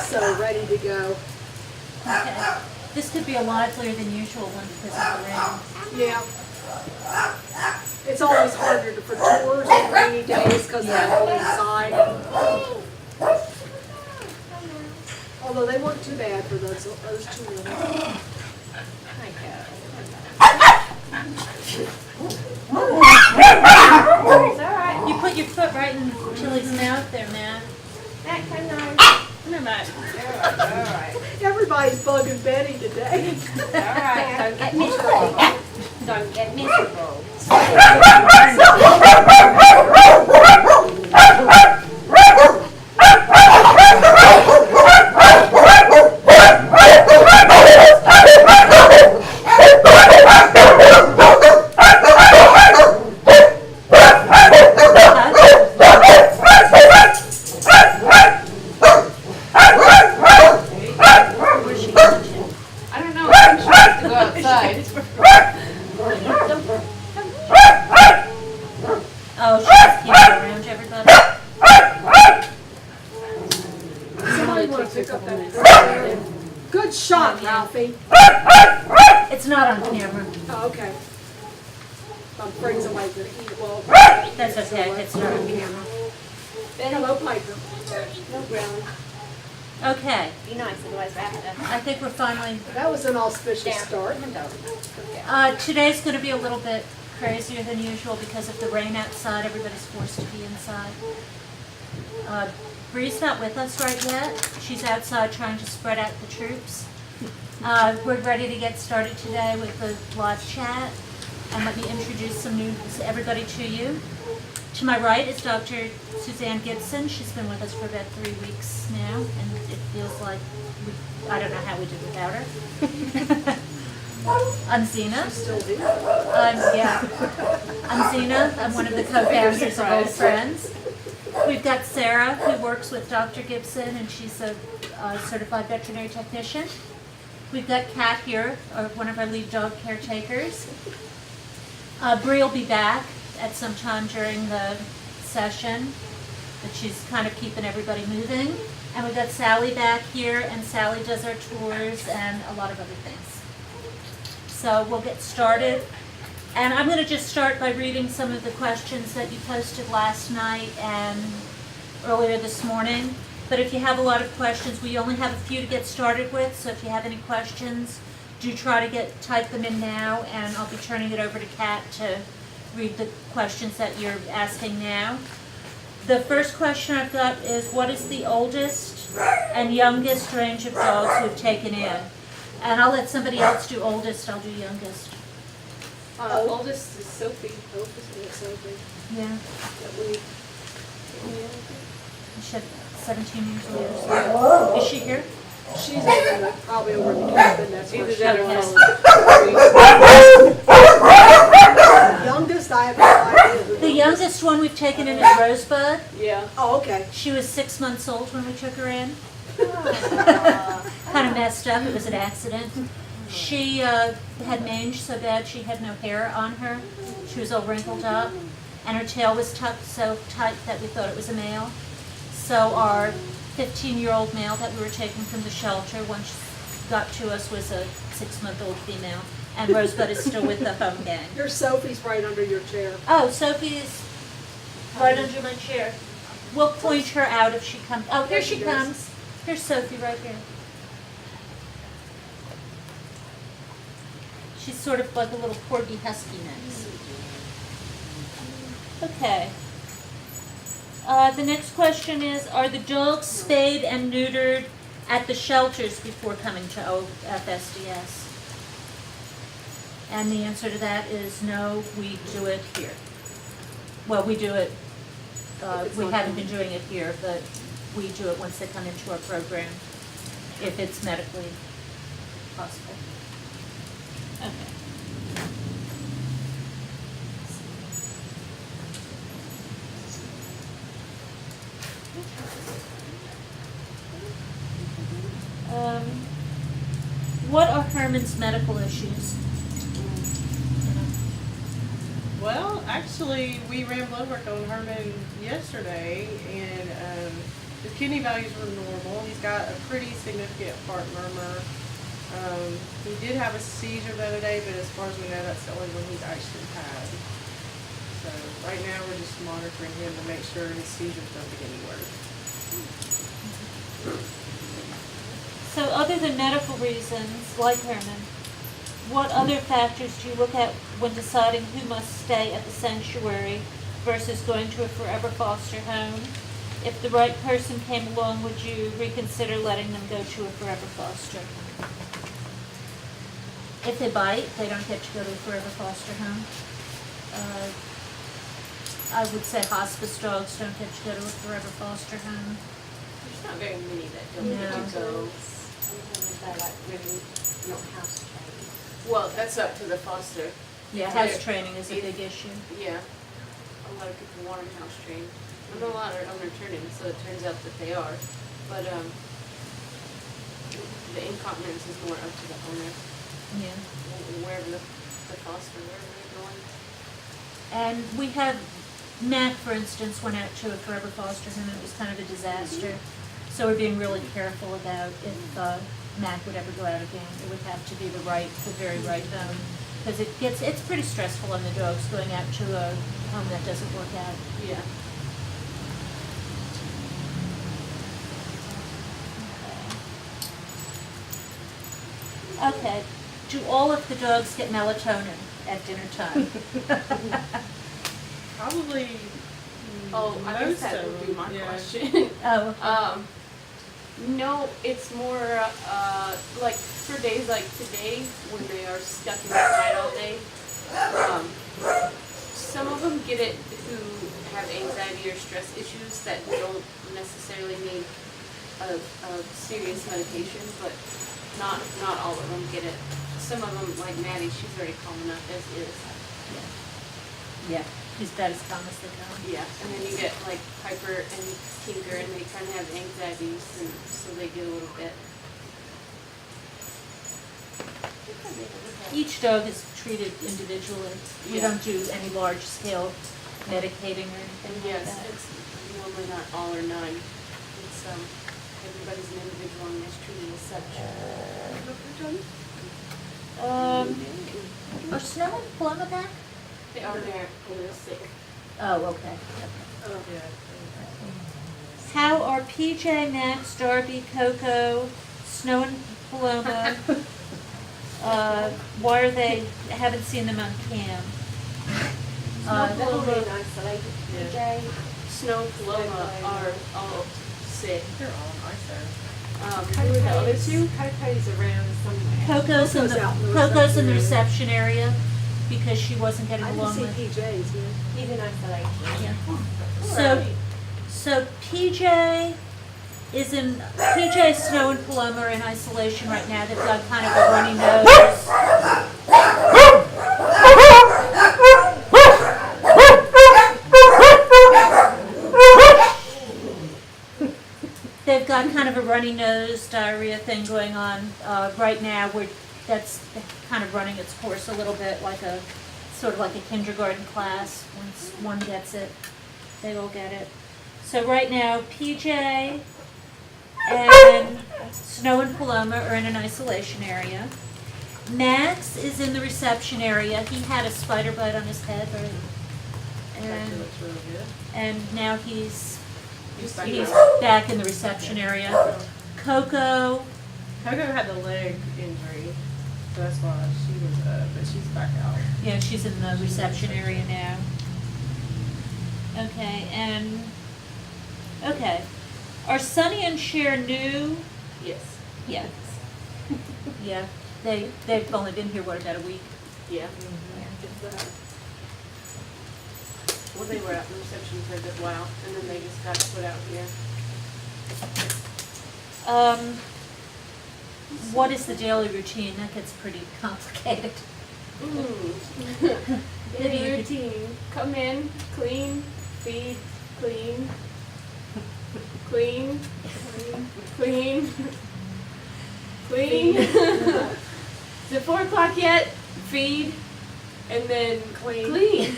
so ready to go. Okay. This could be a livelier than usual one because of the rain. Yeah. It's always harder for tours on rainy days because they're all inside. Although they weren't too bad for those two little. It's all right. You put your foot right in Chili's mouth there, Matt. Matt, come on. Come here, Matt. All right. Everybody's bugging Betty today. All right. Don't get miserable. Don't get miserable. I don't know. I think she has to go outside. Oh, she's keeping around everybody. Somebody want to pick up that. Good shot, Ralphie. It's not on camera. Oh, okay. I'm afraid somebody's going to eat it. Well, That's okay. It's not on camera. hello, Piper. No ground. Okay. Be nice, otherwise we're after. I think we're finally. That was an auspicious start. Today's going to be a little bit crazier than usual because of the rain outside. Everybody's forced to be inside. Bree's not with us right yet. She's outside trying to spread out the troops. We're ready to get started today with the live chat. And let me introduce everybody to you. To my right is Dr. Suzanne Gibson. She's been with us for about 3 weeks now, and it feels like I don't know how we did without her. I'm Zena. Still do. I'm Zena. I'm one of the co-founders of Old Friends. We've got Sarah, who works with Dr. Gibson, and she's a certified veterinary technician. We've got Kat here, one of our lead dog caretakers. Bree will be back at some time during the session, but she's kind of keeping everybody moving. And we've got Sally back here, and Sally does our tours and a lot of other things. So we'll get started. And I'm going to just start by reading some of the questions that you posted last night and earlier this morning. But if you have a lot of questions, we only have a few to get started with, so if you have any questions, do try to type them in now, and I'll be turning it over to Kat to read the questions that you're asking now. The first question I've got is, what is the oldest and youngest range of dogs we've taken in? And I'll let somebody else do oldest, I'll do youngest. Oldest is Sophie. Oldest is Sophie. Yeah, That we- she's 17 years old. Is she here? She's probably over in the cabin. That's where she Okay. Youngest, I have no idea. who The youngest one we've taken in is Rosebud. Yeah. Oh, okay. She was 6 months old when we took her in. Kind of messed up. It was an accident. She had mange so bad she had no hair on her. She was all wrinkled up, and her tail was tucked so tight that we thought it was a male. So our 15-year-old male that we were taking from the shelter, once got to us, was a 6-month-old female. And Rosebud is still with the home gang. Your Sophie's right under your chair. Oh, Sophie's right under my chair. We'll point her out if she comes. Oh, here she comes. Here's Sophie right here. She's sort of like a little corgi husky mix. Okay. The next question is, are the dogs spayed and neutered at the shelters before coming to OFSDS? And the answer to that is no, we do it here. Well, we do it, we haven't been doing it here, but we do it once they come into our program, if it's medically possible. Okay. What are Herman's medical issues? Well, actually, we ran blood work on Herman yesterday, and His kidney values were normal. He's got a pretty significant heart murmur. He did have a seizure the other day, but as far as we know, that's the only one he's actually had. So right now we're just monitoring him to make sure his seizures don't get any worse. So other than medical reasons, like Herman, what other factors do you look at when deciding who must stay at the sanctuary versus going to a forever foster home? If the right person came along, would you reconsider letting them go to a forever foster? If they bite, they don't get to go to a forever foster home. I would say hospice dogs don't get to go to a forever foster home. There's not very many that don't No. get to go. Sometimes they're like really not house trained. Well, that's up to the foster. Yeah, house training is a big issue. Yeah. A lot of people want them house trained. And a lot are owner turning, so it turns out that they are. But the incontinence is more up to the owner. Yeah. Wherever the foster, wherever they're going. And we have, Mac, for instance, went out to a forever foster home and it was kind of a disaster. So we're being really careful about if Mac would ever go out again. It would have to be the very right home. Because it's pretty stressful on the dogs going out to a home that doesn't work out. Yeah. Okay. Do all of the dogs get melatonin at dinner time? Probably. Oh, I guess most that of would be them, my yeah. question. Oh, okay. No, it's more like for days like today when they are stuck inside all day. Some of them get it who have anxiety or stress issues that don't necessarily need a serious medication, but not all of them get it. Some of them, like Maddie, she's already calm enough as is. Yeah, he's about as calm as they come. Yeah, and then you get like Piper and Tinker, and they kind of have anxieties, and so they get a little bit. Each dog is treated individually. We Yeah. don't do any large scale medicating or anything And like yes, that. it's normally not all or none. It's everybody's an individual and is treated as such. Are Snow and Paloma back? They are there when they're sick. Oh, okay. Yeah. How are PJ, Max, Darby, Coco, Snow and Paloma? Why are they? I haven't seen them on cam. They're all in isolated. PJ, Snow and Paloma are all sick. They're all nicer. Who are the other two? Coco's around somewhere. Coco's in Coco's out in the Coco's in the reception reception area because she wasn't getting I didn't along see with. PJs, yeah. He's in isolation. Yeah. So PJ, Snow and Paloma are in isolation right now. They've got kind of a runny nose. They've got kind of a runny nose, diarrhea thing going on right now. That's kind of running its course a little bit, like a sort of like a kindergarten class. Once one gets it, they all get it. So right now, PJ and Snow and Paloma are in an isolation area. Max is in the reception area. He had a spider bite on his head, That and looks really good. now he's back he's out. back in the reception area. Coco, Coco had the leg injury, so that's why she was but she's back out. yeah, she's in the reception area now. Okay, are Sunny and Cher new? Yes. Yeah. Yeah, they've only been here, what, about a week? Yeah. Well, they were out in reception for a good while, and then they just got put out here. What is the daily routine? That gets pretty complicated. Maybe you Daily could- routine. Come in, clean, feed, clean, clean, clean, clean. Is it 4 o'clock yet? Feed, and then clean.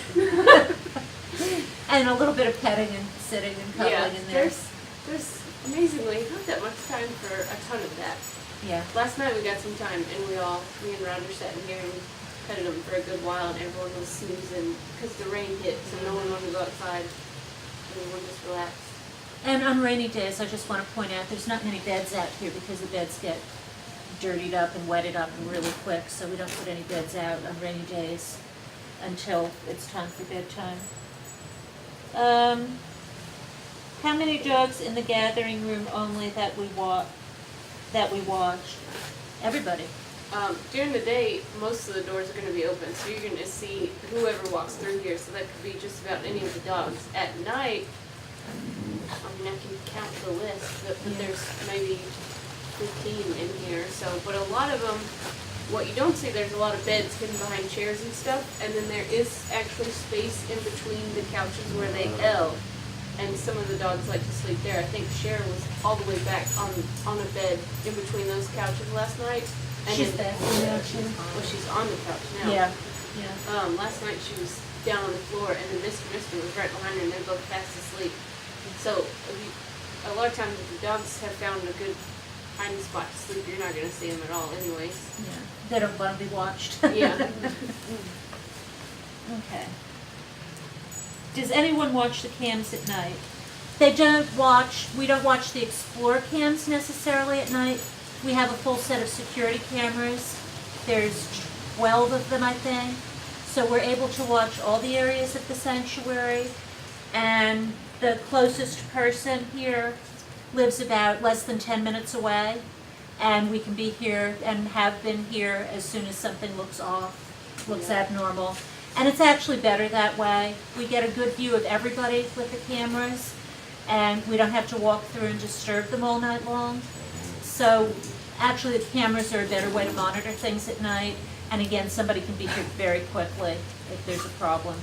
And a little bit of petting and sitting and cuddling Yeah, in there. there's amazingly, not that much time for a ton of that. Yeah. Last night we got some time, and me and Roger sat in here and petted them for a good while, and everyone was snoozing because the rain hit, so no one wanted to go outside. Everyone just relaxed. And on rainy days, I just want to point out, there's not many beds out here because the beds get dirtied up and wetted up really quick, so we don't put any beds out on rainy days until it's time for bedtime. How many dogs in the gathering room only that we watch? Everybody. During the day, most of the doors are going to be open, so you're going to see whoever walks through here, so that could be just about any of the dogs. At night, I mean, I can count the list, but there's maybe 15 in here, so, but a lot of them, what you don't see, there's a lot of beds hidden behind chairs and stuff, and then there is actually space in between the couches where they L, and some of the dogs like to sleep there. I think Cher was all the way back on a bed in between those couches last night. And She's then, back. well, she's on the couch now. Yeah. Last night she was down on the floor, and then Mr. was right behind her, and they're both fast asleep. So, a lot of times if the dogs have found a good hiding spot to sleep, you're not going to see them at all anyways. Yeah. They don't want to be watched. Yeah. Okay. Does anyone watch the cams at night? We don't watch the Explore cams necessarily at night. We have a full set of security cameras. There's 12 of them, I think. So we're able to watch all the areas of the sanctuary. And the closest person here lives about less than 10 minutes away. And we can be here and have been here as soon as something looks off, looks abnormal. And it's actually better that way. We get a good view of everybody with the cameras, and we don't have to walk through and disturb them all night long. So actually the cameras are a better way to monitor things at night. And again, somebody can be here very quickly if there's a problem.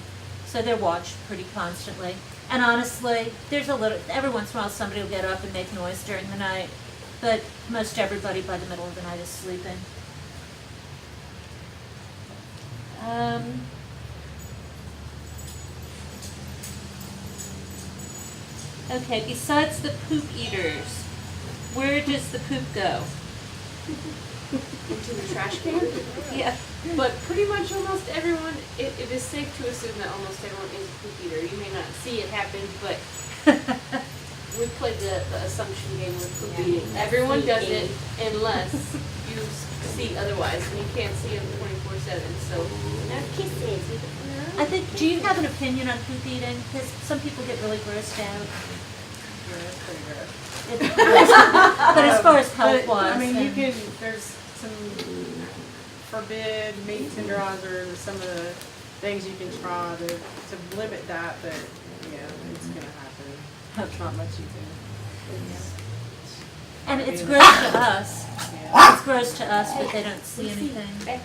So they're watched pretty constantly. And honestly, every once in a while somebody will get up and make noise during the night, but most everybody by the middle of the night is sleeping. Okay, besides the poop eaters, where does the poop go? Into the trash can. Yeah. But pretty much almost everyone, it is safe to assume that almost everyone is a poop eater. You may not see it happen, but we played the assumption game with poop eating. Everyone does it unless you see otherwise, and you can't see them 24/7. So no kisses. I think, do you have an opinion on poop eating? Because some people get really grossed out. Yeah, it's pretty gross. But as far as health-wise. I mean, there's some forbid meat tenderizers, some of the things you can try to limit that, but yeah, it's gonna happen. There's not much you can. And it's gross to us. Yeah. It's gross to us, but they don't see anything.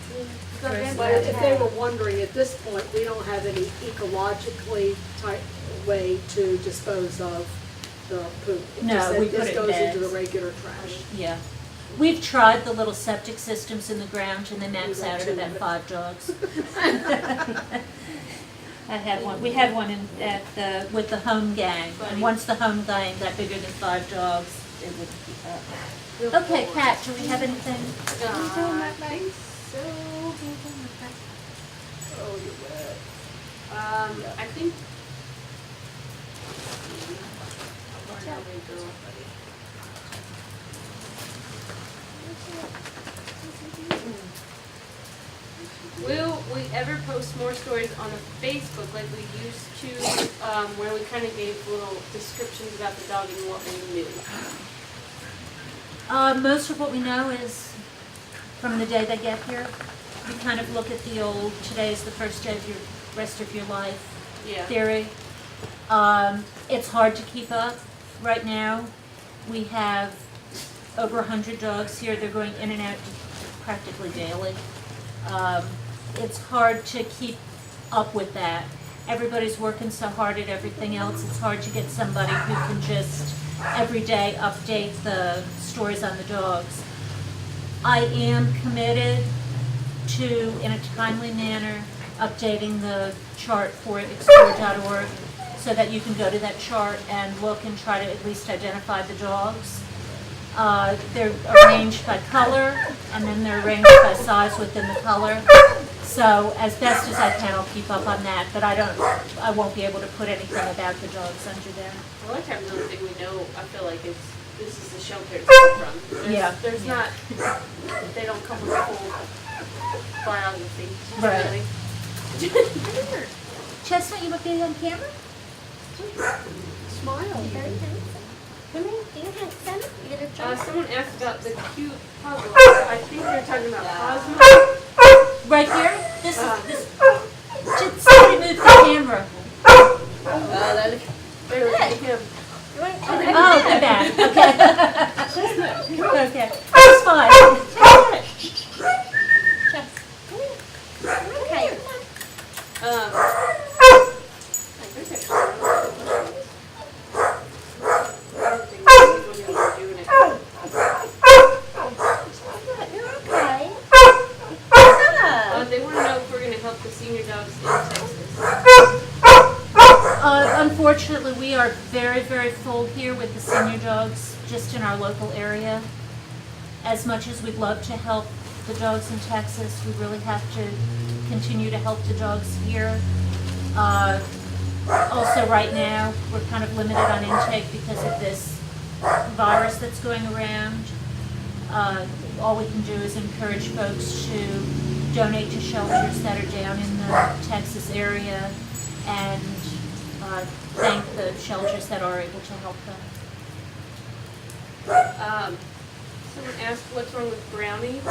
But if they were wondering, at this point, we don't have any ecologically type way to dispose of the poop. No, we put it in This goes into the bags. regular trash. Yeah. We've tried the little septic systems in the ground, and they max out at about 5 dogs. I had one. We had one with the home gang, and once the home gang got bigger than 5 dogs, it wouldn't keep up. Okay, Pat, do we have anything? I think so. Oh, you're wet. I think. Where did we go? Will we ever post more stories on the Facebook like we used to, where we kind of gave little descriptions about the dog and what we knew? Most of what we know is from the day they get here. We kind of look at the old, today is the first day of your rest of your life Yeah. theory. It's hard to keep up right now. We have over 100 dogs here. They're going in and out practically daily. It's hard to keep up with that. Everybody's working so hard at everything else. It's hard to get somebody who can just every day update the stories on the dogs. I am committed to, in a timely manner, updating the chart for explore.org so that you can go to that chart and look and try to at least identify the dogs. They're arranged by color, and then they're arranged by size within the color. So as best as I can, I'll keep up on that, but I won't be able to put anything about the dogs under there. A lot of times the only thing we know, I feel like, is this is the shelter it's come from. There's Yeah. not, they don't come with a full biography. Right. Really. Chestnut, you want to be on camera? Smile. Very handsome. Women, do you handsome? You get a job? Someone asked about the cute puzzle. I think they're talking about Cosmo. Right here? This is, just somebody move the camera. They're looking at him. You want- Oh, they're back, okay. Okay, that's fine. Okay. There's actually I don't think anybody else is doing it. You're okay. They want to know if we're going to help the senior dogs in Texas. Unfortunately, we are very, very full here with the senior dogs, just in our local area. As much as we'd love to help the dogs in Texas, we really have to continue to help the dogs here. Also, right now, we're kind of limited on intake because of this virus that's going around. All we can do is encourage folks to donate to shelters that are down in the Texas area and thank the shelters that are able to help them. Someone asked what's wrong with Brownie.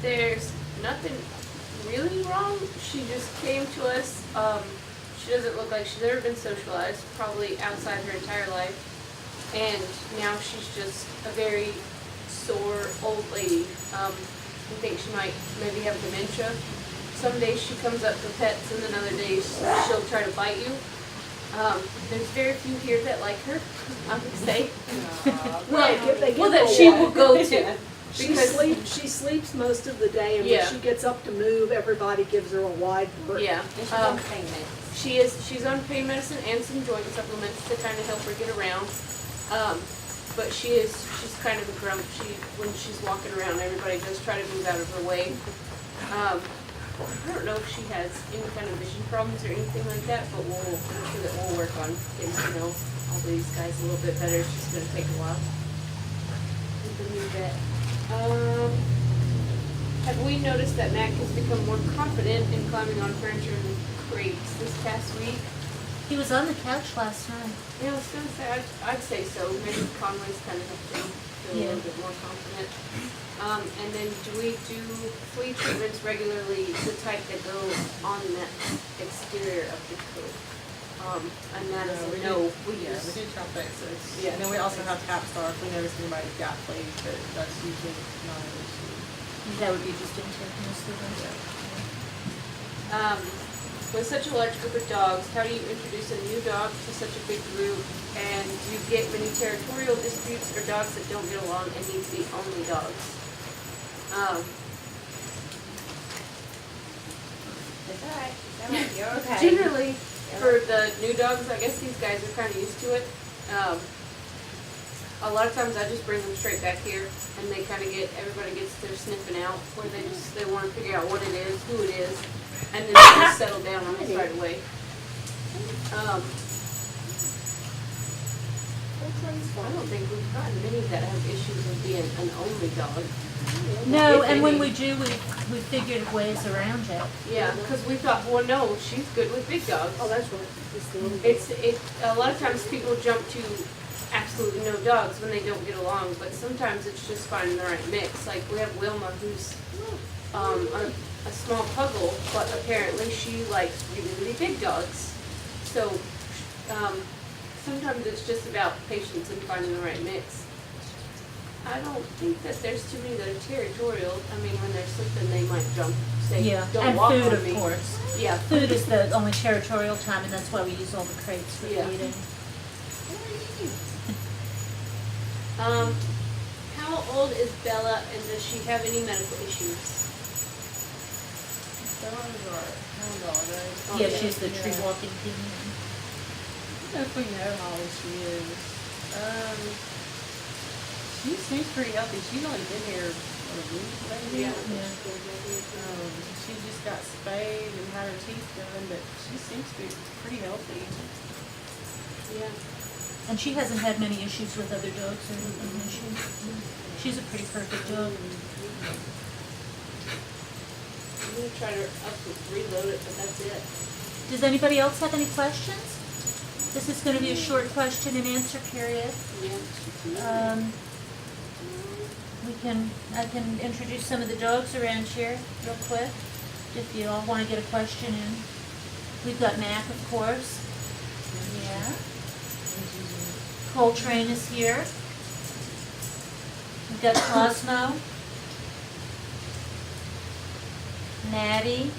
There's nothing really wrong. She just came to us. She doesn't look like she's ever been socialized, probably outside her entire life. And now she's just a very sore old lady. We think she might maybe have dementia. Some days she comes up for pets, and then other days she'll try to bite you. There's very few here that like her, I would say. Well, that she will go to. She Because sleeps most of the day, and Yeah. when she gets up to move, everybody gives her a wide berth. yeah, She's on pain meds. she's on pain medicine and some joint supplements to kind of help her get around. But she's kind of a grump. When she's walking around, everybody does try to move out of her way. I don't know if she has any kind of vision problems or anything like that, but I'm sure that we'll work on getting to know all these guys a little bit better. It's just gonna take a while. With the new vet. Have we noticed that Mac has become more confident in climbing on furniture and crates this past week? He was on the couch last night. Yeah, I was gonna say, I'd say so. Maybe Conway's kind of helped him feel a little bit more confident. And then do we do flea treatments regularly, the type that go on that exterior of the coat? And that is a no. We Yeah, use. we do trump exits. Yeah. And then we also have Capstar if we notice anybody's got fleas, but that's usually not an issue. That would be just intake mostly. With such a large group of dogs, how do you introduce a new dog to such a big group? And do you get many territorial disputes or dogs that don't get along and need to be only dogs? It's all right. It's all right. You're okay. Generally, for the new dogs, I guess these guys are kind of used to it. A lot of times I just bring them straight back here, and they kind of everybody gets their sniffing out, where they want to figure out what it is, who it is, and then they just settle down on us right away. I don't think we've gotten many that have issues with being an only dog. No, If and when any. we do, we figured ways around it. Yeah, because we thought, well, no, she's good with big dogs. Oh, that's right. It's the little. It's a lot of times people jump to absolutely no dogs when they don't get along, but sometimes it's just finding the right mix. Like we have Wilma, who's a small puggle, but apparently she likes really, really big dogs. So sometimes it's just about patience and finding the right mix. I don't think that there's too many that are territorial. I mean, when they're sleeping, they might jump, say, Yeah, don't and walk food, on of me. course. Yeah, Food is the only territorial time, and that's why we use all the crates for Yeah. feeding. How old is Bella, and does she have any medical issues? Stella's our hound dog, right? Yeah, she's the tree Yeah. walking thing. I don't know if we know how old she is. She seems pretty healthy. She's only been here a week, maybe. Yeah. She just got spayed and had her teeth done, but she seems to be pretty healthy. Yeah. And she hasn't had many issues with other dogs or anything, has she? She's a pretty perfect dog. I'm gonna try to reload it, but that's it. Does anybody else have any questions? This is gonna be a short question and answer period. Yeah. I can introduce some of the dogs around here real quick, if you all wanna get a question in. We've got Mac, of course. Yeah. Coltrane is here. We've got Cosmo. Natty.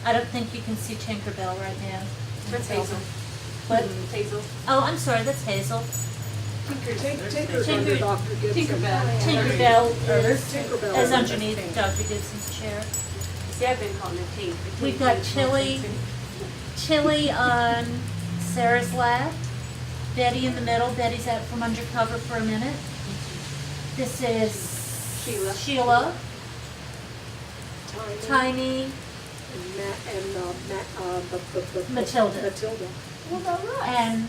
I don't think you can see Tinkerbell right now. That's Hazel. What? Hazel. Oh, I'm sorry, that's Hazel. Tinker's under Dr. Gibson. Tinkerbell. Tinkerbell Tinkerbell. is underneath Dr. Gibson's chair. See, I've been calling her Tink. We've got Chili on Sarah's lap. Betty in the middle. Betty's out from undercover for a minute. This is Sheila. Tiny. Matilda. Matilda. What about Russ? And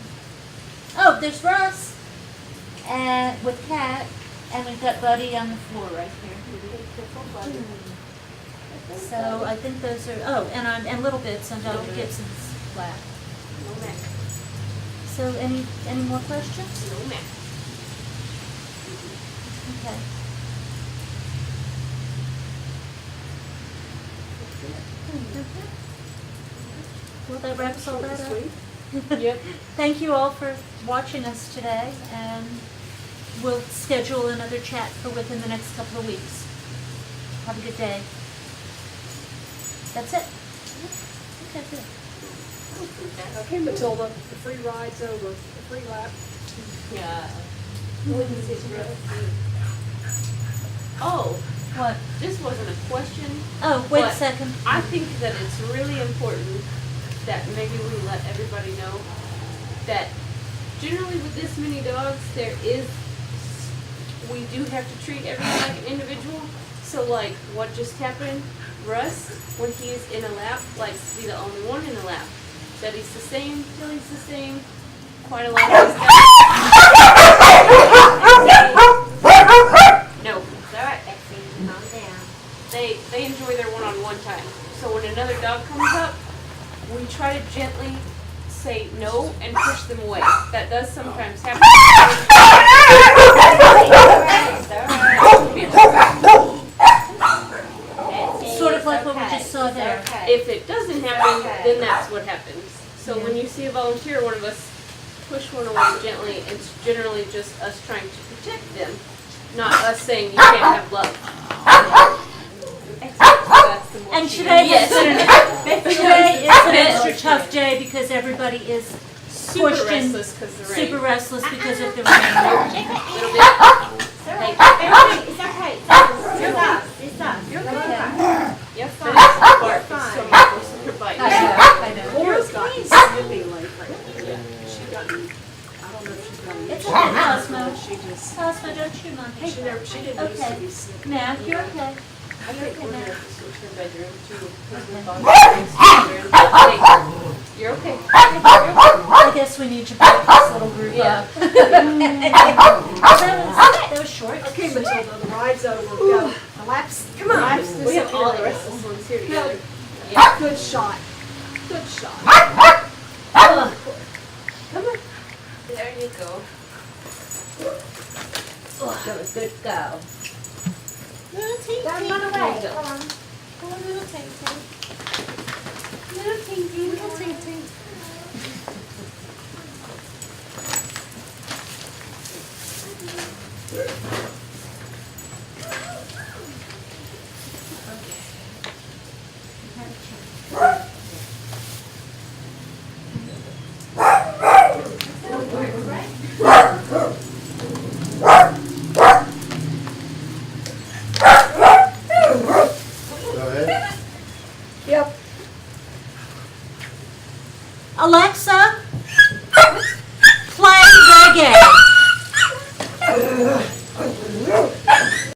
oh, there's Russ. And with Kat. And we've got Buddy on the floor right here. So I think those are and Little Bits on Dr. Gibson's lap. No Mac. So any more questions? No Mac. Okay. Well, that wraps all that up. Yep. Thank you all for watching us today, and we'll schedule another chat for within the next couple of weeks. Have a good day. That's it. Okay, good. Okay, Matilda, the free ride's over, the free lap. Yeah. Oh, What? this wasn't a question. Oh, wait a But second. I think that it's really important that maybe we let everybody know that generally with this many dogs, we do have to treat everyone like an individual. So like what just happened, Russ, when he is in a lap, likes to be the only one in the lap. Betty's the same, Tilly's the same, quite a lot of these guys. No. It's all right, Betsy, calm down. They enjoy their one-on-one time. So when another dog comes up, we try to gently say no and push them away. That does sometimes happen. Sort of like what we just saw there. If it doesn't happen, then that's what happens. So when you see a volunteer, one of us push one away gently. It's generally just us trying to protect them, not us saying you can't have love. And today Yes. today is an extra tough day because everybody is Super pushed in, restless because of the rain. super restless because of the rain. Little bit. It's okay, it's okay. You're up, it's up. You're okay. Yep, but it's the bark is so much worse than her bite. I know. Laura's gotten snippy lately. She gotten, I don't know if she's gotten. It's okay, Cosmo. She just, Cosmo, don't you mind? she didn't used to be snippy. Now, you're okay. I think we're gonna have to switch her bedroom too. Because we've gone downstairs. You're okay. I guess we need to break this little group up. That was short. Okay, Matilda, the ride's over, go. The lap's, come on. Lap's We have all the disappearing. restless ones here together. Yeah, good shot. Good shot. Come on. There you go. That was good go. Little Tinky. Don't run away, come on. Poor little Tinky. Little Tinky, Little Tinky. Yep,